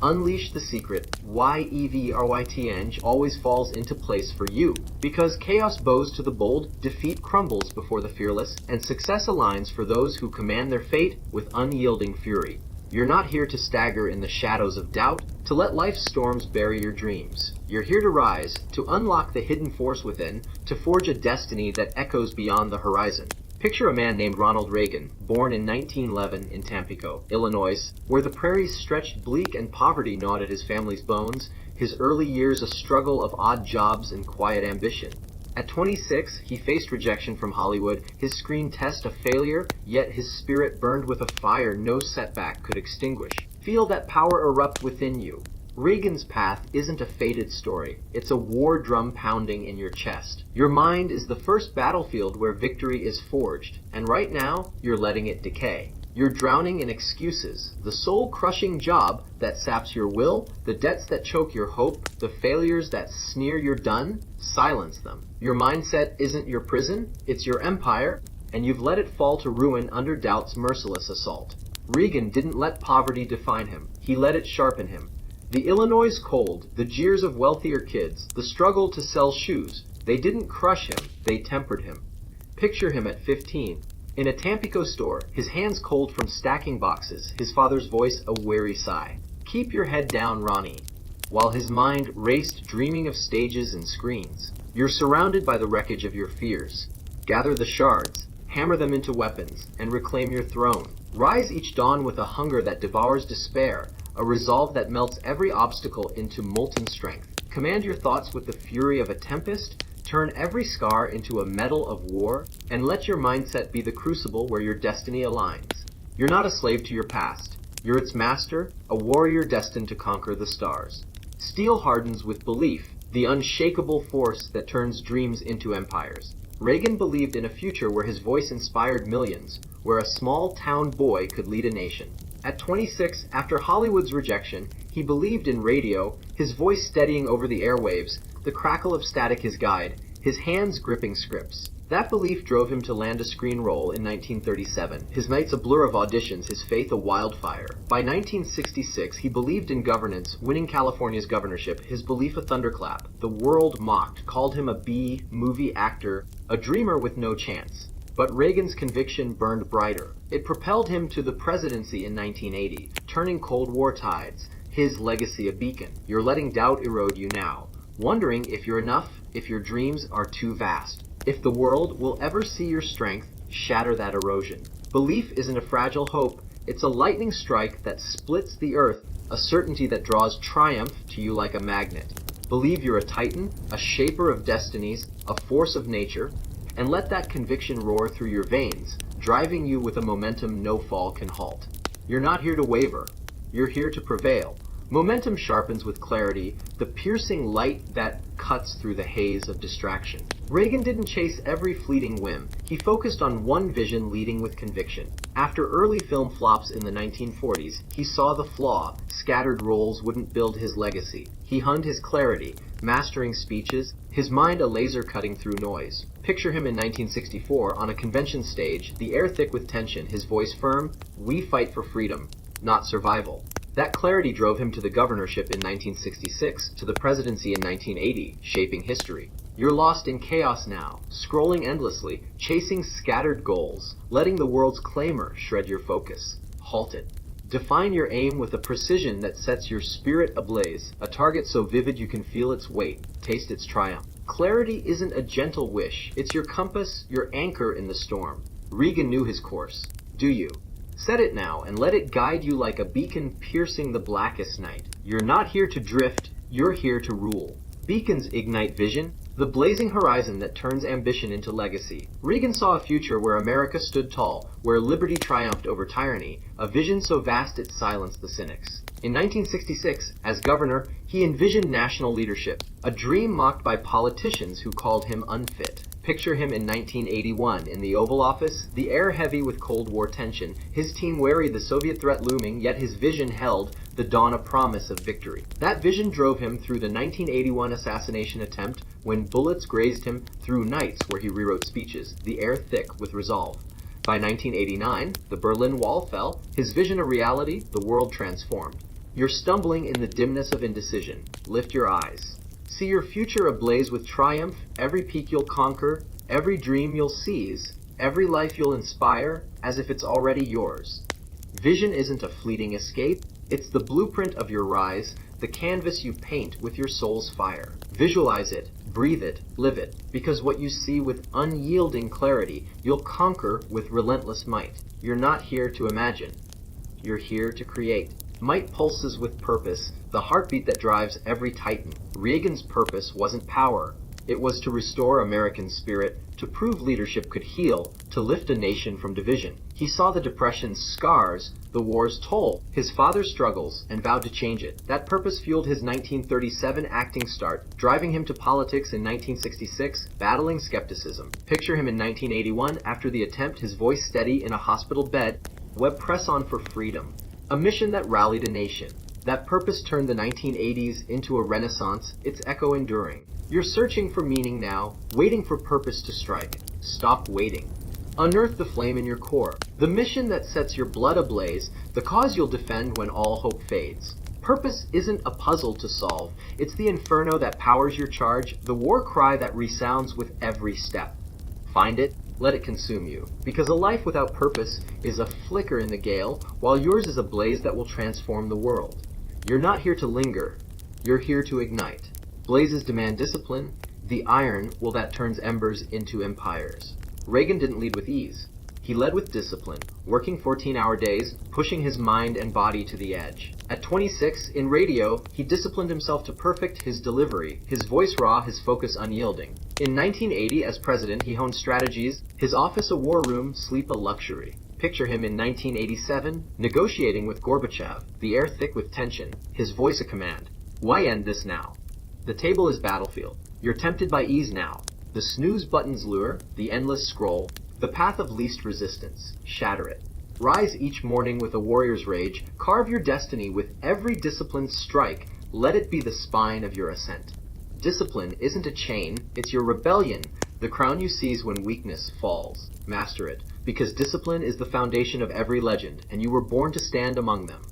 Unleash the secret why EVRYTNG always falls into place for you. Because chaos bows to the bold, defeat crumbles before the fearless, and success aligns for those who command their fate with unyielding fury. You're not here to stagger in the shadows of doubt, to let life's storms bury your dreams. You're here to rise, to unlock the hidden force within, to forge a destiny that echoes beyond the horizon. Picture a man named Ronald Reagan, born in 1911 in Tampico, Illinois, where the prairies stretched bleak and poverty gnawed at his family's bones, his early years a struggle of odd jobs and quiet ambition. At 26, he faced rejection from Hollywood, his screen test a failure, yet his spirit burned with a fire no setback could extinguish. Feel that power erupt within you. Reagan's path isn't a fated story, it's a war drum pounding in your chest. Your mind is the first battlefield where victory is forged, and right now, you're letting it decay. You're drowning in excuses, the soul-crushing job that saps your will, the debts that choke your hope, the failures that sneer you're done. Silence them. Your mindset isn't your prison, it's your empire, and you've let it fall to ruin under doubt's merciless assault. Reagan didn't let poverty define him, he let it sharpen him. The Illinois cold, the jeers of wealthier kids, the struggle to sell shoes, they didn't crush him, they tempered him. Picture him at 15. In a Tampico store, his hands cold from stacking boxes, his father's voice a weary sigh. Keep your head down, Ronnie. While his mind raced dreaming of stages and screens. You're surrounded by the wreckage of your fears. Gather the shards, hammer them into weapons, and reclaim your throne. Rise each dawn with a hunger that devours despair, a resolve that melts every obstacle into molten strength. Command your thoughts with the fury of a tempest, turn every scar into a medal of war, and let your mindset be the crucible where your destiny aligns. You're not a slave to your past. You're its master, a warrior destined to conquer the stars. Steel hardens with belief, the unshakable force that turns dreams into empires. Reagan believed in a future where his voice inspired millions, where a small town boy could lead a nation. At 26, after Hollywood's rejection, he believed in radio, his voice steadying over the airwaves, the crackle of static his guide, his hands gripping scripts. That belief drove him to land a screen role in 1937, his nights a blur of auditions, his faith a wildfire. By 1966, he believed in governance, winning California's governorship, his belief a thunderclap. The world mocked, called him a B-movie actor, a dreamer with no chance. But Reagan's conviction burned brighter. It propelled him to the presidency in 1980, turning Cold War tides, his legacy a beacon. You're letting doubt erode you now, wondering if you're enough, if your dreams are too vast, if the world will ever see your strength shatter that erosion. Belief isn't a fragile hope, it's a lightning strike that splits the earth, a certainty that draws triumph to you like a magnet. Believe you're a titan, a shaper of destinies, a force of nature, and let that conviction roar through your veins, driving you with a momentum no fall can halt. You're not here to waver, you're here to prevail. Momentum sharpens with clarity, the piercing light that cuts through the haze of distraction. Reagan didn't chase every fleeting whim. He focused on one vision, leading with conviction. After early film flops in the 1940s, he saw the flaw. Scattered roles wouldn't build his legacy. He honed his clarity, mastering speeches, his mind a laser cutting through noise. Picture him in 1964 on a convention stage, the air thick with tension, his voice firm, "We fight for freedom, not survival." That clarity drove him to the governorship in 1966, to the presidency in 1980, shaping history. You're lost in chaos now, scrolling endlessly, chasing scattered goals, letting the world's clamor shred your focus. Halt it. Define your aim with a precision that sets your spirit ablaze, a target so vivid you can feel its weight, taste its triumph. Clarity isn't a gentle wish, it's your compass, your anchor in the storm. Reagan knew his course. Do you? Set it now and let it guide you like a beacon piercing the blackest night. You're not here to drift, you're here to rule. Beacons ignite vision, the blazing horizon that turns ambition into legacy. Reagan saw a future where America stood tall, where liberty triumphed over tyranny, a vision so vast it silenced the cynics. In 1966, as governor, he envisioned national leadership, a dream mocked by politicians who called him unfit. Picture him in 1981 in the Oval Office, the air heavy with Cold War tension, his team wary the Soviet threat looming, yet his vision held the dawn a promise of victory. That vision drove him through the 1981 assassination attempt when bullets grazed him, through nights where he rewrote speeches, the air thick with resolve. By 1989, the Berlin Wall fell, his vision a reality, the world transformed. You're stumbling in the dimness of indecision. Lift your eyes. See your future ablaze with triumph, every peak you'll conquer, every dream you'll seize, every life you'll inspire, as if it's already yours. Vision isn't a fleeting escape, it's the blueprint of your rise, the canvas you paint with your soul's fire. Visualize it, breathe it, live it, because what you see with unyielding clarity, you'll conquer with relentless might. You're not here to imagine. You're here to create. Might pulses with purpose, the heartbeat that drives every titan. Reagan's purpose wasn't power. It was to restore American spirit, to prove leadership could heal, to lift a nation from division. He saw the Depression's scars, the war's toll, his father's struggles, and vowed to change it. That purpose fueled his 1937 acting start, driving him to politics in 1966, battling skepticism. Picture him in 1981, after the attempt, his voice steady in a hospital bed. Web press on for freedom. A mission that rallied a nation. That purpose turned the 1980s into a renaissance, its echo enduring. You're searching for meaning now, waiting for purpose to strike. Stop waiting. Unearth the flame in your core, the mission that sets your blood ablaze, the cause you'll defend when all hope fades. Purpose isn't a puzzle to solve, it's the inferno that powers your charge, the war cry that resounds with every step. Find it, let it consume you, because a life without purpose is a flicker in the gale, while yours is a blaze that will transform the world. You're not here to linger, you're here to ignite. Blazes demand discipline, the iron that turns embers into empires. Reagan didn't lead with ease. He led with discipline, working 14-hour days, pushing his mind and body to the edge. At 26, in radio, he disciplined himself to perfect his delivery, his voice raw, his focus unyielding. In 1980, as president, he honed strategies, his office a war room, sleep a luxury. Picture him in 1987, negotiating with Gorbachev, the air thick with tension, his voice a command. Why end this now? The table is battlefield. You're tempted by ease now. The snooze button's lure, the endless scroll, the path of least resistance. Shatter it. Rise each morning with a warrior's rage. Carve your destiny with every disciplined strike. Let it be the spine of your ascent. Discipline isn't a chain, it's your rebellion, the crown you seize when weakness falls. Master it, because discipline is the foundation of every legend, and you were born to stand among them.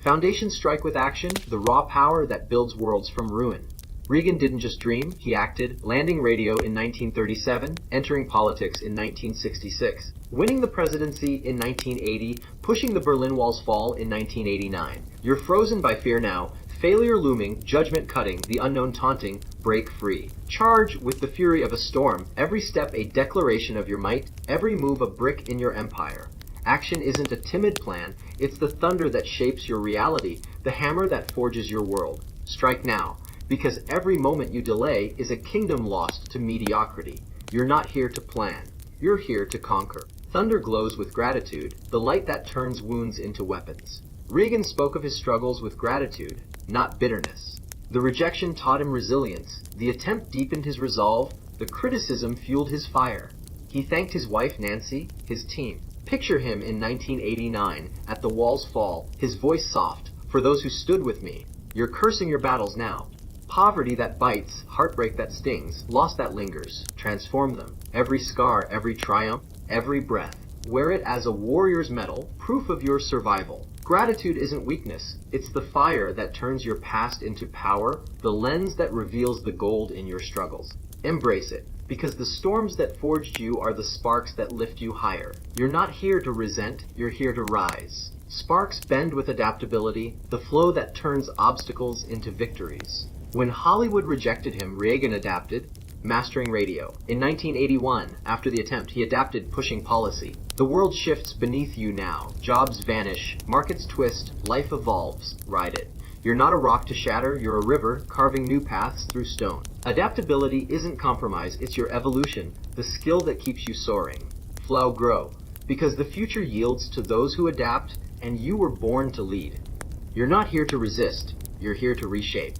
Foundations strike with action, the raw power that builds worlds from ruin. Reagan didn't just dream, he acted, landing radio in 1937, entering politics in 1966, winning the presidency in 1980, pushing the Berlin Wall's fall in 1989. You're frozen by fear now, failure looming, judgment cutting, the unknown taunting. Break free. Charge with the fury of a storm, every step a declaration of your might, every move a brick in your empire. Action isn't a timid plan, it's the thunder that shapes your reality, the hammer that forges your world. Strike now. Because every moment you delay is a kingdom lost to mediocrity. You're not here to plan. You're here to conquer. Thunder glows with gratitude, the light that turns wounds into weapons. Reagan spoke of his struggles with gratitude, not bitterness. The rejection taught him resilience. The attempt deepened his resolve. The criticism fueled his fire. He thanked his wife Nancy, his team. Picture him in 1989, at the wall's fall, his voice soft. For those who stood with me, you're cursing your battles now. Poverty that bites, heartbreak that stings, loss that lingers, transform them. Every scar, every triumph, every breath. Wear it as a warrior's medal, proof of your survival. Gratitude isn't weakness, it's the fire that turns your past into power, the lens that reveals the gold in your struggles. Embrace it, because the storms that forged you are the sparks that lift you higher. You're not here to resent, you're here to rise. Sparks bend with adaptability, the flow that turns obstacles into victories. When Hollywood rejected him, Reagan adapted, mastering radio. In 1981, after the attempt, he adapted, pushing policy. The world shifts beneath you now. Jobs vanish, markets twist, life evolves. Ride it. You're not a rock to shatter, you're a river, carving new paths through stone. Adaptability isn't compromise, it's your evolution, the skill that keeps you soaring. Flow, grow, because the future yields to those who adapt, and you were born to lead. You're not here to resist, you're here to reshape.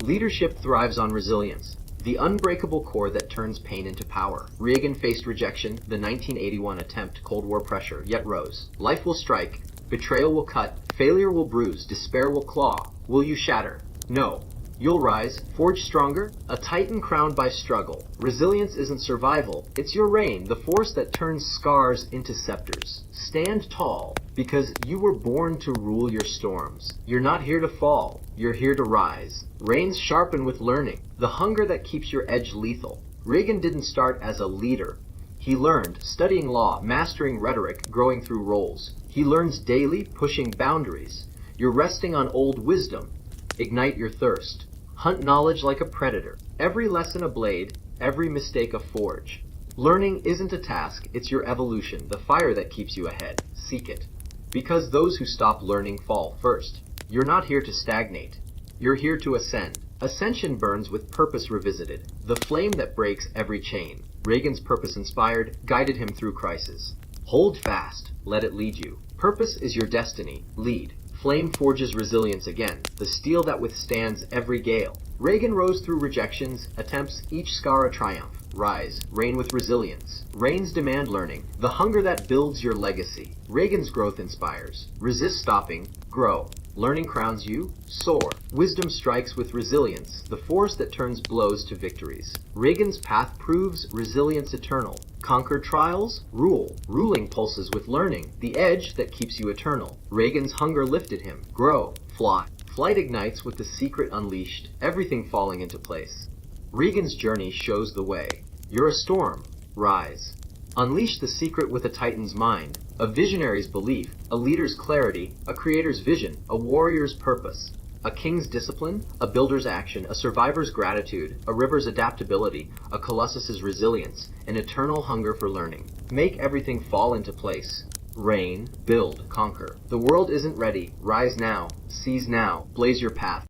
Leadership thrives on resilience, the unbreakable core that turns pain into power. Reagan faced rejection, the 1981 attempt, Cold War pressure, yet rose. Life will strike, betrayal will cut, failure will bruise, despair will claw. Will you shatter? No. You'll rise, forge stronger, a titan crowned by struggle. Resilience isn't survival, it's your reign, the force that turns scars into scepters. Stand tall, because you were born to rule your storms. You're not here to fall, you're here to rise. Reins sharpen with learning, the hunger that keeps your edge lethal. Reagan didn't start as a leader. He learned, studying law, mastering rhetoric, growing through roles. He learns daily, pushing boundaries. You're resting on old wisdom. Ignite your thirst. Hunt knowledge like a predator. Every lesson a blade, every mistake a forge. Learning isn't a task, it's your evolution, the fire that keeps you ahead. Seek it. Because those who stop learning fall first. You're not here to stagnate. You're here to ascend. Ascension burns with purpose revisited, the flame that breaks every chain. Reagan's purpose inspired, guided him through crisis. Hold fast, let it lead you. Purpose is your destiny, lead. Flame forges resilience again, the steel that withstands every gale. Reagan rose through rejections, attempts, each scar a triumph. Rise, reign with resilience. Reigns demand learning, the hunger that builds your legacy. Reagan's growth inspires. Resist stopping, grow. Learning crowns you, soar. Wisdom strikes with resilience, the force that turns blows to victories. Reagan's path proves resilience eternal. Conquer trials, rule. Ruling pulses with learning, the edge that keeps you eternal. Reagan's hunger lifted him. Grow, fly. Flight ignites with the secret unleashed, everything falling into place. Reagan's journey shows the way. You're a storm. Rise. Unleash the secret with a titan's mind, a visionary's belief, a leader's clarity, a creator's vision, a warrior's purpose, a king's discipline, a builder's action, a survivor's gratitude, a river's adaptability, a colossus's resilience, an eternal hunger for learning. Make everything fall into place. Reign, build, conquer. The world isn't ready. Rise now, seize now, blaze your path.